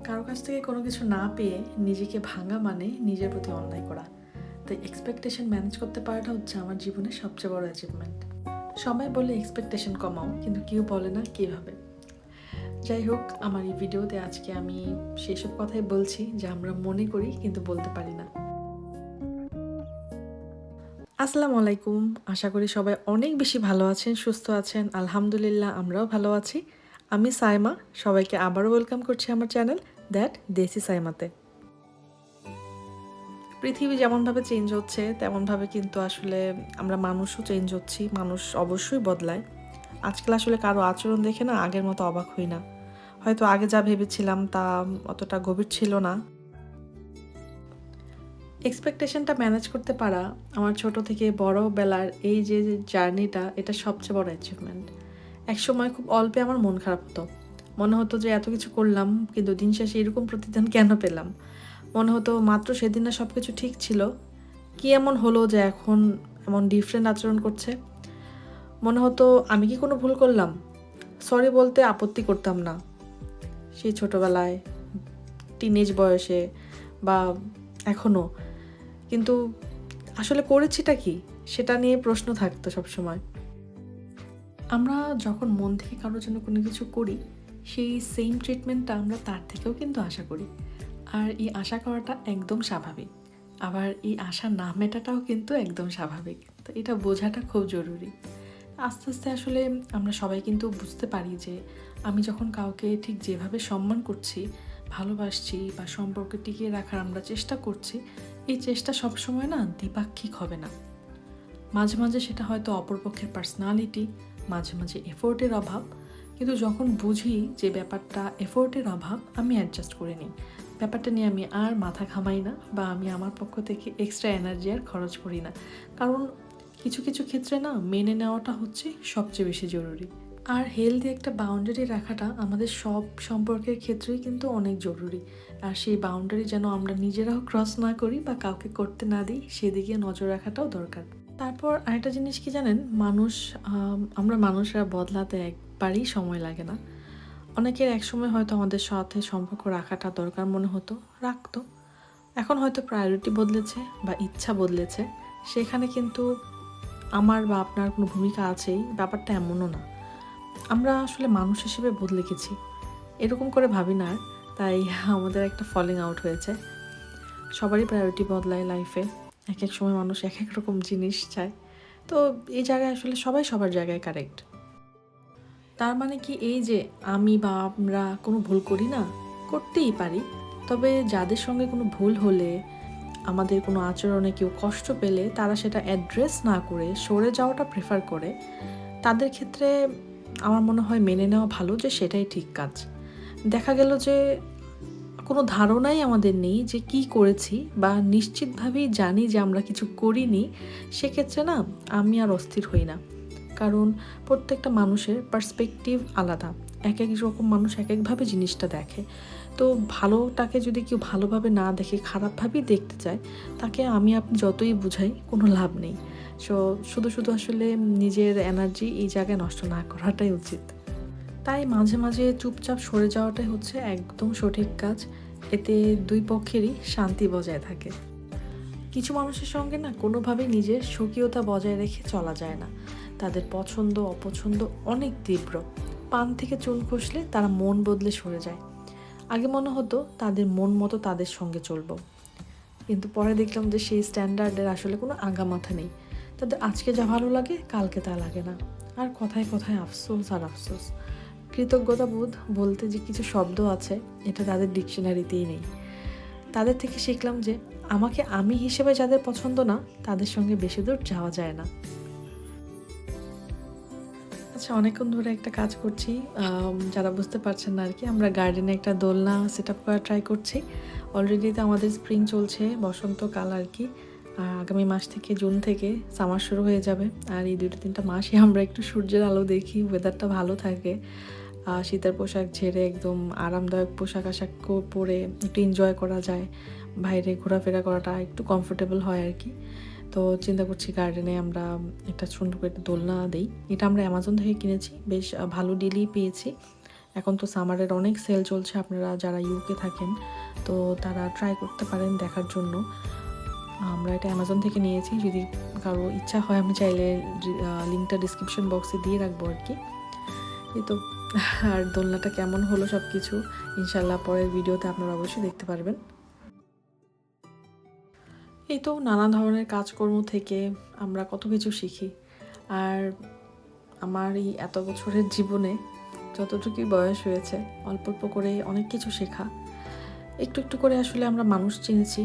কারো কাছ থেকে কোনো কিছু না পেয়ে নিজেকে ভাঙা মানে নিজের প্রতি অন্যায় করা। তাই এক্সপেকটেশন ম্যানেজ করতে পারাটা হচ্ছে আমার জীবনের সবচেয়ে বড় অ্যাচিভমেন্ট। সবাই বলে এক্সপেকটেশন কমাও, কিন্তু কেউ বলে না কীভাবে। যাই হোক, আমার এই ভিডিওতে আজকে আমি সেসব কথাই বলছি যা আমরা মনে করি কিন্তু বলতে পারি না। আসসালামু আলাইকুম, আশা করি সবাই অনেক বেশি ভালো আছেন, সুস্থ আছেন। আলহামদুলিল্লাহ, আমরাও ভালো আছি। আমি সাইমা, সবাইকে আবারও ওয়েলকাম করছি আমার চ্যানেল দ্যাট দেশি সাইমাতে। পৃথিবী যেমনভাবে চেঞ্জ হচ্ছে তেমনভাবে কিন্তু আসলে আমরা মানুষও চেঞ্জ হচ্ছি, মানুষ অবশ্যই বদলায়। আজকাল আসলে কারো আচরণ দেখে না আগের মতো অবাক হই না। হয়তো আগে যা ভেবেছিলাম তা অতটা গভীর ছিল না। এক্সপেকটেশনটা ম্যানেজ করতে পারা আমার ছোট থেকে বড় বেলার এই যে জার্নিটা, এটা সবচেয়ে বড় অ্যাচিভমেন্ট। একসময় খুব অল্পে আমার মন খারাপ হতো। মনে হতো যে এত কিছু করলাম কিন্তু দিন শেষে এরকম প্রতিদান কেন পেলাম। মনে হতো মাত্র সেদিন না সব কিছু ঠিক ছিল, কি এমন হলো যে এখন এমন ডিফারেন্ট আচরণ করছে। মনে হতো আমি কি কোনো ভুল করলাম। সরি বলতে আপত্তি করতাম না সেই ছোটবেলায়, টিনেজ বয়সে বা এখনও, কিন্তু আসলে করেছিটা কি সেটা নিয়ে প্রশ্ন থাকতো সবসময়। আমরা যখন মন থেকে কারোর জন্য কোনো কিছু করি, সেই সেম ট্রিটমেন্টটা আমরা তার থেকেও কিন্তু আশা করি। আর এই আশা করাটা একদম স্বাভাবিক, আবার এই আশা না মেটাটাও কিন্তু একদম স্বাভাবিক। তো এটা বোঝাটা খুব জরুরি। আস্তে আস্তে আসলে আমরা সবাই কিন্তু বুঝতে পারি যে আমি যখন কাউকে ঠিক যেভাবে সম্মান করছি, ভালোবাসছি বা সম্পর্কে টিকিয়ে রাখার আমরা চেষ্টা করছি, এই চেষ্টা সবসময় না দ্বিপাক্ষিক হবে না। মাঝে মাঝে সেটা হয়তো অপরপক্ষের পার্সোনালিটি, মাঝে মাঝে এফোর্টের অভাব। কিন্তু যখন বুঝি যে ব্যাপারটা এফোর্টের অভাব, আমি অ্যাডজাস্ট করে নিই। ব্যাপারটা নিয়ে আমি আর মাথা ঘামাই না, বা আমি আমার পক্ষ থেকে এক্সট্রা এনার্জি আর খরচ করি না। কারণ কিছু কিছু ক্ষেত্রে না মেনে নেওয়াটা হচ্ছে সবচেয়ে বেশি জরুরি। আর হেলদি একটা বাউন্ডারি রাখাটা আমাদের সব সম্পর্কের ক্ষেত্রেই কিন্তু অনেক জরুরি। আর সেই বাউন্ডারি যেন আমরা নিজেরাও ক্রস না করি বা কাউকে করতে না দিই, সেদিকে নজর রাখাটাও দরকার। তারপর আরেকটা জিনিস কি জানেন, আমরা মানুষরা বদলাতে একবারই সময় লাগে না। অনেকের একসময় হয়তো আমাদের সাথে সম্পর্ক রাখাটা দরকার মনে হতো, রাখতো। এখন হয়তো প্রায়োরিটি বদলেছে বা ইচ্ছা বদলেছে, সেখানে কিন্তু আমার বা আপনার কোনো ভূমিকা আছেই, ব্যাপারটা এমনও না। আমরা আসলে মানুষ হিসেবে বদলে গেছি, এরকম করে ভাবি না আর। তাই আমাদের একটা ফলিং আউট হয়েছে। সবারই প্রায়োরিটি বদলায় লাইফে, এক এক সময় মানুষ এক এক রকম জিনিস চায়। তো এই জায়গায় আসলে সবাই সবার জায়গায় কারেক্ট। তার মানে কি এই যে আমি বা আমরা কোনো ভুল করি না? করতেই পারি। তবে যাদের সঙ্গে কোনো ভুল হলে, আমাদের কোনো আচরণে কেউ কষ্ট পেলে, তারা সেটা অ্যাড্রেস না করে সরে যাওয়াটা প্রেফার করে, তাদের ক্ষেত্রে আমার মনে হয় মেনে নেওয়া ভালো যে সেটাই ঠিক কাজ। দেখা গেল যে কোনো ধারণাই আমাদের নেই যে কি করেছি, বা নিশ্চিতভাবেই জানি যে আমরা কিছু করিনি, সেক্ষেত্রে না আমি আর অস্থির হই না। কারণ প্রত্যেকটা মানুষের পার্সপেক্টিভ আলাদা, এক এক রকম মানুষ এক একভাবে জিনিসটা দেখে। তো ভালোটাকে যদি কেউ ভালোভাবে না দেখে খারাপভাবেই দেখতে চায়, তাকে আমি আপনি যতই বুঝাই কোনো লাভ নেই। সো শুধু শুধু আসলে নিজের এনার্জি এই জায়গায় নষ্ট না করাটাই উচিত। তাই মাঝে মাঝে চুপচাপ সরে যাওয়াটাই হচ্ছে একদম সঠিক কাজ। এতে দুই পক্ষেরই শান্তি বজায় থাকে। কিছু মানুষের সঙ্গে না কোনোভাবেই নিজের স্বকীয়তা বজায় রেখে চলা যায় না। তাদের পছন্দ অপছন্দ অনেক তীব্র। পান থেকে চুন খসলে তারা মন বদলে সরে যায়। আগে মনে হতো তাদের মন মতো তাদের সঙ্গে চলবো, কিন্তু পরে দেখলাম যে সেই স্ট্যান্ডার্ডের আসলে কোনো আগামাথা নেই। তাদের আজকে যা ভালো লাগে কালকে তা লাগে না। আর কথায় কথায় আফসোস আর আফসোস। কৃতজ্ঞতা বোধ বলতে যে কিছু শব্দ আছে, এটা তাদের ডিকশনারিতেই নেই। তাদের থেকে শিখলাম যে আমাকে আমি হিসেবে যাদের পছন্দ না, তাদের সঙ্গে বেশি দূর যাওয়া যায় না। আচ্ছা, অনেকক্ষণ ধরে একটা কাজ করছি, যারা বুঝতে পারছেন না আর কি, আমরা গার্ডেনে একটা দোলনা সেট আপ করার ট্রাই করছি। অলরেডি তো আমাদের স্প্রিং চলছে, বসন্তকাল আর কি। আগামী মাস থেকে, জুন থেকে সামার শুরু হয়ে যাবে। আর এই 2-3টা মাসে আমরা একটু সূর্যের আলো দেখি, ওয়েদারটা ভালো থাকে। শীতের পোশাক ঝেড়ে একদম আরামদায়ক পোশাক আশাক পরে একটু এনজয় করা যায়, বাইরে ঘোরাফেরা করাটা একটু কমফোর্টেবল হয় আর কি। তো চিন্তা করছি গার্ডেনে আমরা একটা সুন্দর করে একটা দোলনা দিই। এটা আমরা অ্যামাজন থেকে কিনেছি, বেশ ভালো ডিলই পেয়েছি। এখন তো সামারের অনেক সেল চলছে, আপনারা যারা ইউকে থাকেন তো তারা ট্রাই করতে পারেন দেখার জন্য। আমরা এটা অ্যামাজন থেকে নিয়েছি, যদি কারো ইচ্ছা হয় আমি চাইলে লিঙ্কটা ডিসক্রিপশন বক্সে দিয়ে রাখবো আর কি। এই তো, আর দোলনাটা কেমন হলো সব কিছু ইনশাল্লাহ পরের ভিডিওতে আপনারা অবশ্যই দেখতে পারবেন। এই তো নানা ধরনের কাজকর্ম থেকে আমরা কত কিছু শিখি। আর আমার এই এত বছরের জীবনে যতটুকুই বয়স হয়েছে অল্প অল্প করে অনেক কিছু শেখা, একটু একটু করে আসলে আমরা মানুষ চিনেছি।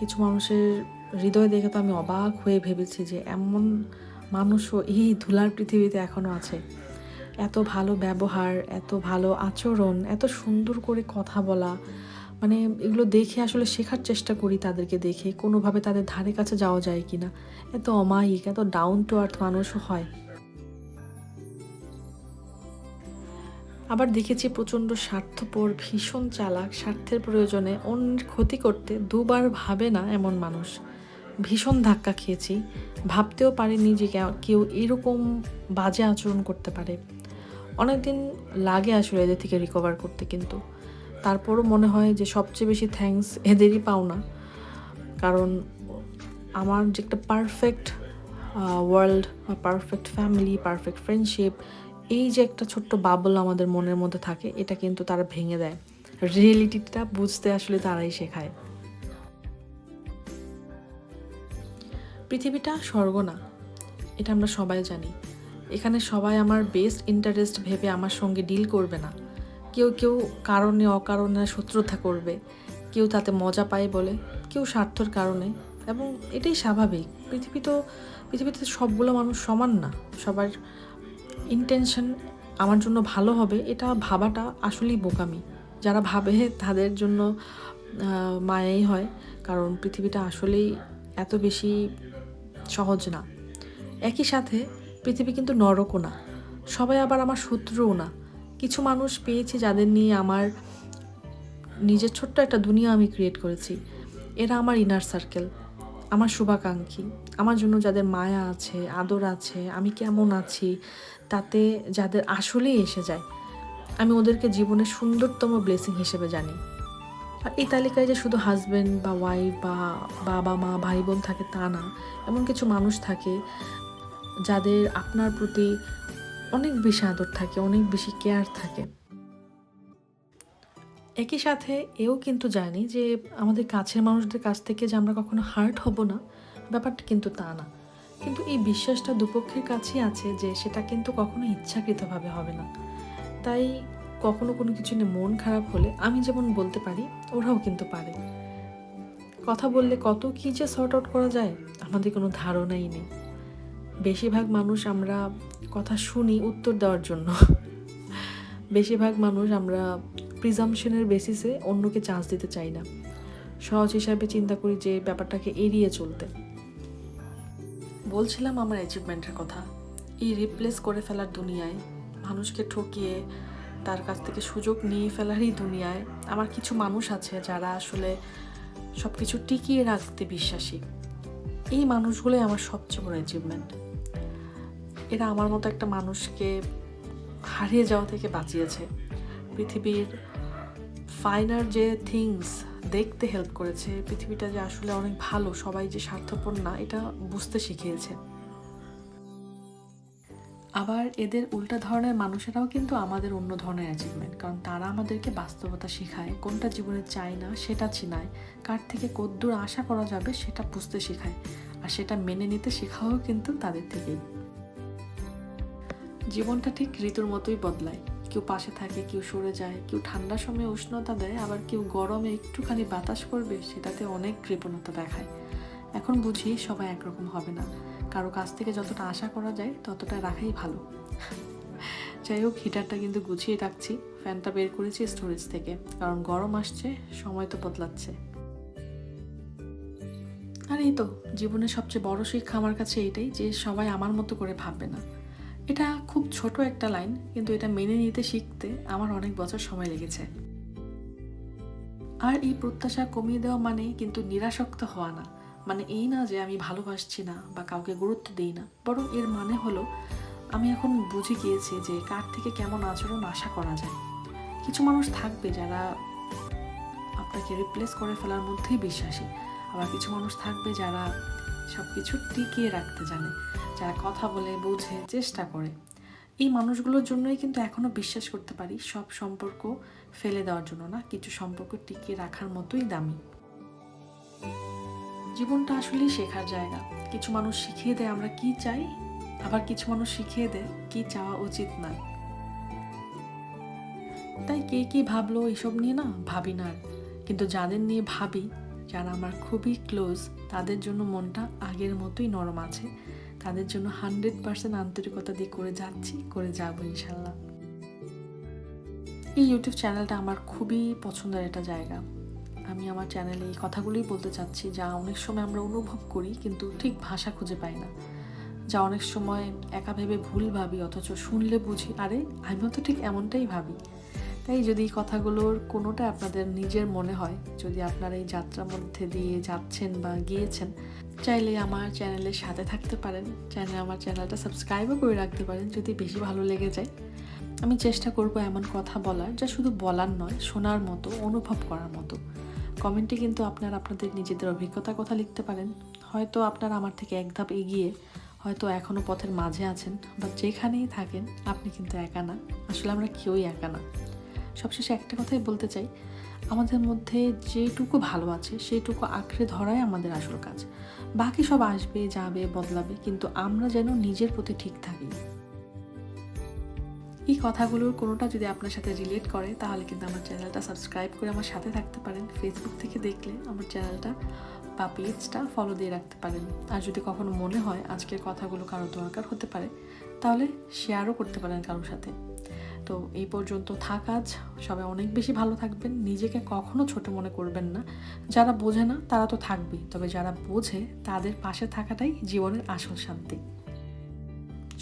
কিছু মানুষের হৃদয় দেখে তো আমি অবাক হয়ে ভেবেছি যে এমন মানুষও এই ধুলার পৃথিবীতে এখনও আছে। এত ভালো ব্যবহার, এত ভালো আচরণ, এত সুন্দর করে কথা বলা, মানে এগুলো দেখে আসলে শেখার চেষ্টা করি তাদেরকে দেখে, কোনোভাবে তাদের ধারে কাছে যাওয়া যায় কি না। এত অমায়িক, এত ডাউন টু আর্থ মানুষও হয়। আবার দেখেছি প্রচণ্ড স্বার্থপর, ভীষণ চালাক, স্বার্থের প্রয়োজনে অন্যের ক্ষতি করতে দুবার ভাবে না এমন মানুষ। ভীষণ ধাক্কা খেয়েছি, ভাবতেও পারিনি যে কেউ এরকম বাজে আচরণ করতে পারে। অনেকদিন লাগে আসলে এদের থেকে রিকভার করতে, কিন্তু তারপরও মনে হয় যে সবচেয়ে বেশি থ্যাঙ্কস এদেরই পাওনা। কারণ আমার যে একটা perfect world, perfect family, perfect friendship, এই যে একটা ছোট্ট বাবল আমাদের মনের মধ্যে থাকে, এটা কিন্তু তারা ভেঙে দেয়। রিয়েলিটিটা বুঝতে আসলে তারাই শেখায়। পৃথিবীটা স্বর্গ না, এটা আমরা সবাই জানি। এখানে সবাই আমার বেস্ট ইন্টারেস্ট ভেবে আমার সঙ্গে ডিল করবে না। কেউ কেউ কারণে অকারণে শত্রুতা করবে, কেউ তাতে মজা পায় বলে, কেউ স্বার্থর কারণে, এবং এটাই স্বাভাবিক। পৃথিবীতে সবগুলো মানুষ সমান না। সবার ইন্টেনশন আমার জন্য ভালো হবে এটা ভাবাটা আসলেই বোকামি। যারা ভাবে তাদের জন্য মায়াই হয়, কারণ পৃথিবীটা আসলেই এত বেশি সহজ না। একই সাথে পৃথিবী কিন্তু নরকও না, সবাই আবার আমার শত্রুও না। কিছু মানুষ পেয়েছি যাদের নিয়ে আমার নিজের ছোট্ট একটা দুনিয়া আমি ক্রিয়েট করেছি। এরা আমার ইনার সার্কেল, আমার শুভাকাঙ্ক্ষী, আমার জন্য যাদের মায়া আছে, আদর আছে, আমি কেমন আছি তাতে যাদের আসলেই এসে যায়, আমি ওদেরকে জীবনের সুন্দরতম ব্লেসিং হিসেবে জানি। আর এই তালিকায় যে শুধু হাজব্যান্ড বা ওয়াইফ বা বাবা মা ভাই বোন থাকে তা না, এমন কিছু মানুষ থাকে যাদের আপনার প্রতি অনেক বেশি আদর থাকে, অনেক বেশি কেয়ার থাকে। একই সাথে এও কিন্তু জানি যে আমাদের কাছের মানুষদের কাছ থেকে যে আমরা কখনো হার্ট হব না, ব্যাপারটা কিন্তু তা না। কিন্তু এই বিশ্বাসটা দুপক্ষের কাছেই আছে যে সেটা কিন্তু কখনো ইচ্ছাকৃতভাবে হবে না। তাই কখনো কোনো কিছু নিয়ে মন খারাপ হলে আমি যেমন বলতে পারি, ওরাও কিন্তু পারে। কথা বললে কত কী যে সর্ট আউট করা যায় আমাদের কোনো ধারণাই নেই। বেশিরভাগ মানুষ আমরা কথা শুনি উত্তর দেওয়ার জন্য। বেশিরভাগ মানুষ আমরা প্রিজাম্পশনের বেসিসে অন্যকে চান্স দিতে চাই না, সহজ হিসাবে চিন্তা করি যে ব্যাপারটাকে এড়িয়ে চলতে। বলছিলাম আমার অ্যাচিভমেন্টের কথা। এই রিপ্লেস করে ফেলার দুনিয়ায়, মানুষকে ঠকিয়ে তার কাছ থেকে সুযোগ নিয়ে ফেলারই দুনিয়ায় আমার কিছু মানুষ আছে যারা আসলে সব কিছু টিকিয়ে রাখতে বিশ্বাসী। এই মানুষগুলোই আমার সবচেয়ে বড় অ্যাচিভমেন্ট। এরা আমার মতো একটা মানুষকে হারিয়ে যাওয়া থেকে বাঁচিয়েছে, পৃথিবীর ফাইনার যে থিংস দেখতে হেল্প করেছে, পৃথিবীটা যে আসলে অনেক ভালো, সবাই যে স্বার্থপর না এটা বুঝতে শিখিয়েছে। আবার এদের উল্টা ধরনের মানুষেরাও কিন্তু আমাদের অন্য ধরনের অ্যাচিভমেন্ট, কারণ তারা আমাদেরকে বাস্তবতা শেখায়, কোনটা জীবনে চাই না সেটা চিনায়, কার থেকে কতদূর আশা করা যাবে সেটা বুঝতে শেখায়, আর সেটা মেনে নিতে শেখাও কিন্তু তাদের থেকেই। জীবনটা ঠিক ঋতুর মতোই বদলায়, কেউ পাশে থাকে, কেউ সরে যায়, কেউ ঠান্ডার সময় উষ্ণতা দেয়, আবার কেউ গরমে একটুখানি বাতাস করবে সেটাতে অনেক কৃপণতা দেখায়। এখন বুঝি সবাই একরকম হবে না, কারো কাছ থেকে যতটা আশা করা যায় ততটা রাখাই ভালো। যাই হোক, হিটারটা কিন্তু গুছিয়ে রাখছি, ফ্যানটা বের করেছি স্টোরেজ থেকে, কারণ গরম আসছে, সময় তো বদলাচ্ছে। আর এই তো জীবনের সবচেয়ে বড় শিক্ষা আমার কাছে এইটাই যে সবাই আমার মতো করে ভাববে না। এটা খুব ছোট একটা লাইন, কিন্তু এটা মেনে নিতে শিখতে আমার অনেক বছর সময় লেগেছে। আর এই প্রত্যাশা কমিয়ে দেওয়া মানে কিন্তু নিরাসক্ত হওয়া না, মানে এই না যে আমি ভালোবাসছি না বা কাউকে গুরুত্ব দিই না, বরং এর মানে হলো আমি এখন বুঝে গিয়েছি যে কার থেকে কেমন আচরণ আশা করা যায়। কিছু মানুষ থাকবে যারা আপনাকে রিপ্লেস করে ফেলার মধ্যেই বিশ্বাসী, আবার কিছু মানুষ থাকবে যারা সব কিছু টিকিয়ে রাখতে জানে, যারা কথা বলে, বোঝে, চেষ্টা করে। এই মানুষগুলোর জন্যই কিন্তু এখনও বিশ্বাস করতে পারি সব সম্পর্ক ফেলে দেওয়ার জন্য না, কিছু সম্পর্ক টিকিয়ে রাখার মতোই দামি। জীবনটা আসলেই শেখার জায়গা। কিছু মানুষ শিখিয়ে দেয় আমরা কি চাই, আবার কিছু মানুষ শিখিয়ে দেয় কি চাওয়া উচিত না। তাই কে কি ভাবলো এসব নিয়ে না ভাবি না। কিন্তু যাদের নিয়ে ভাবি, যারা আমার খুবই ক্লোজ, তাদের জন্য মনটা আগের মতোই নরম আছে। তাদের জন্য 100% আন্তরিকতা দিয়ে করে যাচ্ছি, করে যাবো ইনশাল্লাহ। এই ইউটিউব চ্যানেলটা আমার খুবই পছন্দের একটা জায়গা। আমি আমার চ্যানেলে এই কথাগুলোই বলতে চাচ্ছি, যা অনেক সময় আমরা অনুভব করি কিন্তু ঠিক ভাষা খুঁজে পাই না, যা অনেক সময় একা ভেবে ভুল ভাবি, অথচ শুনলে বুঝি আরে আমিও তো ঠিক এমনটাই ভাবি। তাই যদি এই কথাগুলোর কোনোটা আপনাদের নিজের মনে হয়, যদি আপনারা এই যাত্রার মধ্যে দিয়ে যাচ্ছেন বা গিয়েছেন, চাইলে আমার চ্যানেলের সাথে থাকতে পারেন, চাইলে আমার চ্যানেলটা সাবস্ক্রাইবও করে রাখতে পারেন যদি বেশি ভালো লেগে যায়। আমি চেষ্টা করব এমন কথা বলার যা শুধু বলার নয়, শোনার মতো, অনুভব করার মতো। কমেন্টে কিন্তু আপনারা আপনাদের নিজেদের অভিজ্ঞতার কথা লিখতে পারেন। হয়তো আপনারা আমার থেকে এক ধাপ এগিয়ে, হয়তো এখনও পথের মাঝে আছেন, বা যেখানেই থাকেন আপনি কিন্তু একা না। আসলে আমরা কেউই একা না। সবশেষে একটা কথাই বলতে চাই, আমাদের মধ্যে যেটুকু ভালো আছে সেইটুকু আঁকড়ে ধরাই আমাদের আসল কাজ। বাকি সব আসবে, যাবে, বদলাবে, কিন্তু আমরা যেন নিজের প্রতি ঠিক থাকি। এই কথাগুলোর কোনোটা যদি আপনার সাথে রিলেট করে, তাহলে কিন্তু আমার চ্যানেলটা সাবস্ক্রাইব করে আমার সাথে থাকতে পারেন। ফেসবুক থেকে দেখলে আমার চ্যানেলটা বা পেজটা ফলো দিয়ে রাখতে পারেন। আর যদি কখনো মনে হয় আজকের কথাগুলো কারো দরকার হতে পারে, তাহলে শেয়ারও করতে পারেন কারোর সাথে। তো এই পর্যন্ত থাক আজ। সবাই অনেক বেশি ভালো থাকবেন, নিজেকে কখনো ছোট মনে করবেন না। যারা বোঝে না তারা তো থাকবেই, তবে যারা বোঝে তাদের পাশে থাকাটাই জীবনের আসল শান্তি।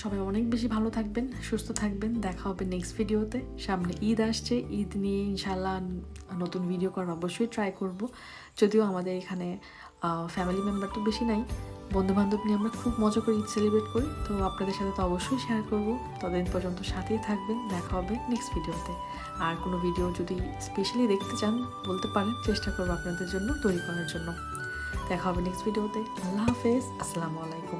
সবাই অনেক বেশি ভালো থাকবেন, সুস্থ থাকবেন। দেখা হবে নেক্সট ভিডিওতে। সামনে ঈদ আসছে, ঈদ নিয়ে ইনশাল্লাহ নতুন ভিডিও করার অবশ্যই ট্রাই করব। যদিও আমাদের এখানে ফ্যামিলি মেম্বার তো বেশি নাই, বন্ধুবান্ধব নিয়ে আমরা খুব মজা করে ঈদ সেলিব্রেট করি। তো আপনাদের সাথে তো অবশ্যই শেয়ার করব। ততদিন পর্যন্ত সাথেই থাকবেন। দেখা হবে নেক্সট ভিডিওতে। আর কোনো ভিডিও যদি স্পেশালি দেখতে চান বলতে পারেন, চেষ্টা করবো আপনাদের জন্য তৈরি করার জন্য। দেখা হবে নেক্সট ভিডিওতে। আল্লাহ হাফেজ, আসসালামু আলাইকুম।